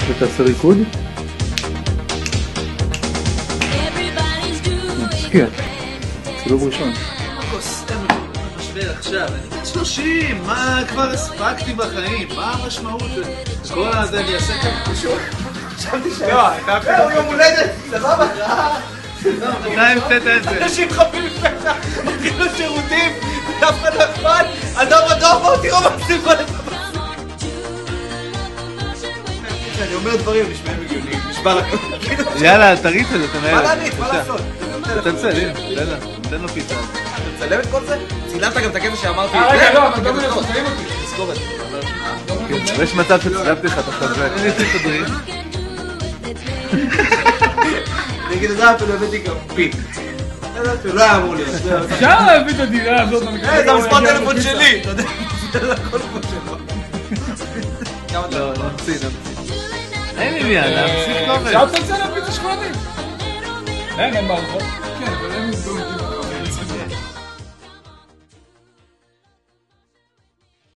ותעשה ריקוד? תזכיר, סיבוב ראשון. משבר עכשיו, אני בן 30, מה כבר הספקתי בחיים? מה המשמעות? כל הזה אני אעשה כאן פשוט. חשבתי הוא יום הולדת, סבבה? מתי המצאת את זה? אנשים חפים לפתח, הולכים לשירותים, ואף אחד לא אכפת, אדום, בואו תראו מה עושים כל הזמן. אני אומר דברים, נשמעים הגיוניים, נשבע לכם. יאללה, תריץ את זה, תנהל. מה להריץ, מה לעשות? תצל, תן לו פיצה. אתה מצלם את כל זה? צילמת גם את הקטע שאמרתי. רגע, לא, אבל דובר, אתה מצלם אותי. תזכור את זה. יש מצב שצלמתי לך, אתה חזק. אני אצל תדרים. נגיד את זה אפילו הבאתי גם פין. לא היה אמור להיות. אפשר להביא את הדירה הזאת. זה המספר טלפון שלי. אתה יודע, זה הכל פה שלו. לא, נמציא. אין עניין, להמשיך לא עובד. אפשר לצלצל להביא את השכונתים. אין מערכות. כן, אבל אין מזדום.